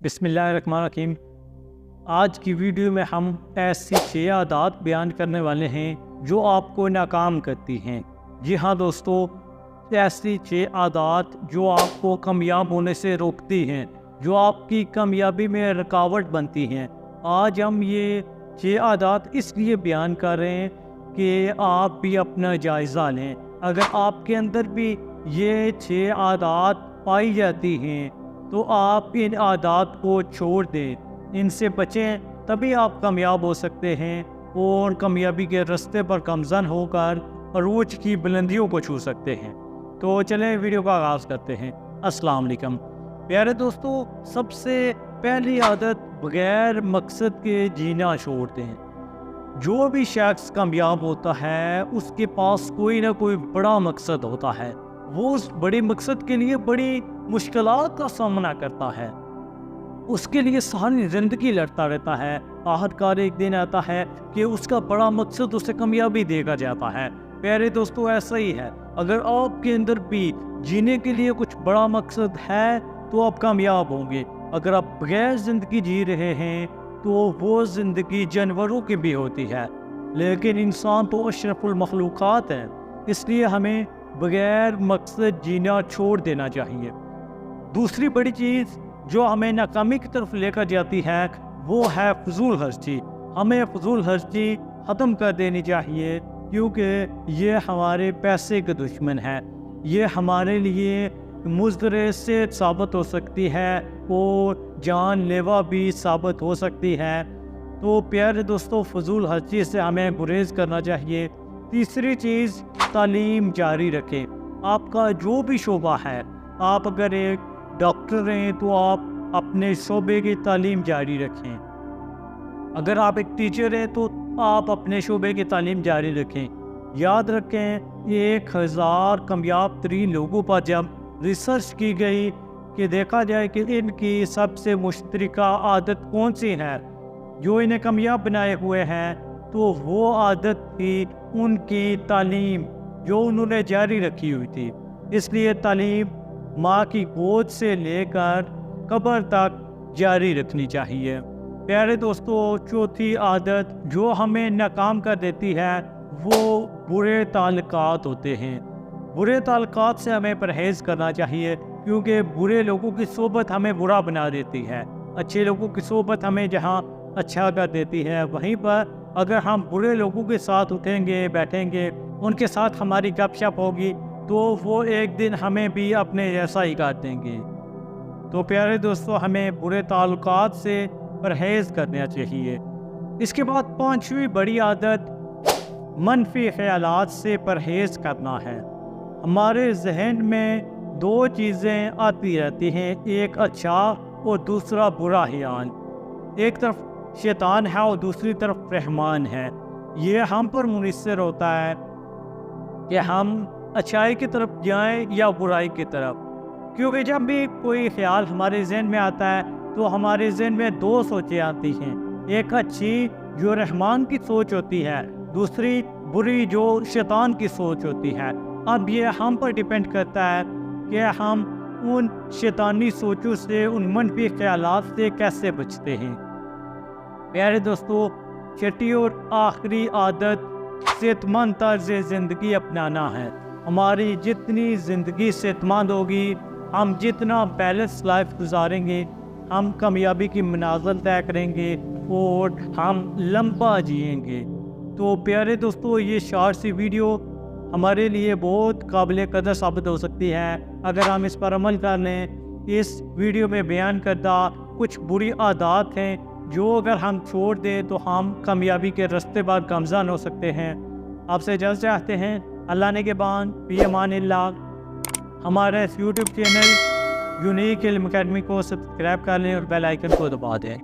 बिस्मिल्लाहिर्रहमानिर्रहीम। आज की वीडियो में हम ऐसी 6 आदत बयान करने वाले हैं जो आपको नाकाम करती हैं। जी हाँ दोस्तों, ऐसी 6 आदत जो आपको कामयाब होने से रोकती हैं, जो आपकी कामयाबी में रुकावट बनती हैं। आज हम ये 6 आदत इसलिए बयान कर रहे हैं कि आप भी अपना जायज़ा लें। अगर आपके अंदर भी ये 6 आदत पाई जाती हैं तो आप इन आदत को छोड़ दें, इनसे बचें, तभी आप कामयाब हो सकते हैं और कामयाबी के रास्ते पर गामज़न होकर अरूज की बुलंदियों को छू सकते हैं। तो चलें वीडियो का आगाज़ करते हैं। अस्सलाम वालेकुम प्यारे दोस्तों, सबसे पहली आदत बगैर मकसद के जीना छोड़ दें। जो भी शख्स कामयाब होता है उसके पास कोई ना कोई बड़ा मकसद होता है। वो उस बड़े मकसद के लिए बड़ी मुश्किलात का सामना करता है, उसके लिए सारी ज़िंदगी लड़ता रहता है। आखिरकार एक दिन आता है कि उसका बड़ा मकसद उसे कामयाबी देगा जाता है। प्यारे दोस्तों, ऐसा ही है। अगर आपके अंदर भी जीने के लिए कुछ बड़ा मकसद है तो आप कामयाब होंगे। अगर आप बगैर ज़िंदगी जी रहे हैं तो वो ज़िंदगी जानवरों की भी होती है, लेकिन इंसान तो अशरफुल मखलूक़ात है, इसलिए हमें बगैर मकसद जीना छोड़ देना चाहिए। दूसरी बड़ी चीज़ जो हमें नाकामी की तरफ लेकर जाती है वो है फजूल खर्ची। हमें फजूल खर्ची ख़त्म कर देनी चाहिए, क्योंकि ये हमारे पैसे के दुश्मन है। ये हमारे लिए मुज़र से साबित हो सकती है और जानलेवा भी साबित हो सकती है। तो प्यारे दोस्तों, फजूल खर्ची से हमें गुरेज करना चाहिए। तीसरी चीज़, तालीम जारी रखें। आपका जो भी शोबा है, आप अगर एक डॉक्टर हैं तो आप अपने शोबे की तालीम जारी रखें। अगर आप एक टीचर हैं तो आप अपने शोबे की तालीम जारी रखें। याद रखें, 1000 कामयाब तरीन लोगों पर जब रिसर्च की गई कि देखा जाए कि इनकी सबसे मुश्तरका आदत कौन सी है जो इन्हें कामयाब बनाए हुए हैं, तो वो आदत थी उनकी तालीम जो उन्होंने जारी रखी हुई थी। इसलिए तालीम माँ की गोद से लेकर कब्र तक जारी रखनी चाहिए। प्यारे दोस्तों, चौथी आदत जो हमें नाकाम कर देती है वो बुरे ताल्लुकात होते हैं। बुरे ताल्लुकात से हमें परहेज़ करना चाहिए, क्योंकि बुरे लोगों की सोबत हमें बुरा बना देती है। अच्छे लोगों की सोबत हमें जहाँ अच्छा कर देती है, वहीं पर अगर हम बुरे लोगों के साथ उठेंगे बैठेंगे, उनके साथ हमारी गपशप होगी, तो वो एक दिन हमें भी अपने जैसा ही कर देंगे। तो प्यारे दोस्तों, हमें बुरे ताल्लुकात से परहेज़ करना चाहिए। इसके बाद 5वीं बड़ी आदत मनफी ख्यालात से परहेज़ करना है। हमारे जहन में 2 चीज़ें आती रहती हैं, एक अच्छा और दूसरा बुरा ख्याल। एक तरफ शैतान है और दूसरी तरफ रहमान है। ये हम पर मुनहसर होता है कि हम अच्छाई की तरफ जाएं या बुराई की तरफ, क्योंकि जब भी कोई ख्याल हमारे जहन में आता है तो हमारे जहन में 2 सोचें आती हैं। एक अच्छी जो रहमान की सोच होती है, दूसरी बुरी जो शैतान की सोच होती है। अब ये हम पर डिपेंड करता है कि हम उन शैतानी सोचों से, उन मनफी ख्यालात से कैसे बचते हैं। प्यारे दोस्तों, छठी और आखिरी आदत सेहतमंद तर्ज ज़िंदगी अपनाना है। हमारी जितनी ज़िंदगी सेहतमंद होगी, हम जितना बैलेंस लाइफ गुजारेंगे, हम कामयाबी की मनाज़िल तय करेंगे और हम लंबा जिएंगे। तो प्यारे दोस्तों, ये शॉर्ट सी वीडियो हमारे लिए बहुत काबिल कदर साबित हो सकती है अगर हम इस पर अमल कर लें। इस वीडियो में बयान करदा कुछ बुरी आदत हैं जो अगर हम छोड़ दें तो हम कामयाबी के रास्ते पर गामज़न हो सकते हैं। आपसे इजाज़त चाहते हैं। अल्लाह ने के बान फी अमानिल्लाह। हमारे इस यूट्यूब चैनल यूनिक इल्म अकेडमी को सब्सक्राइब कर लें और बेल आइकन को दबा दें।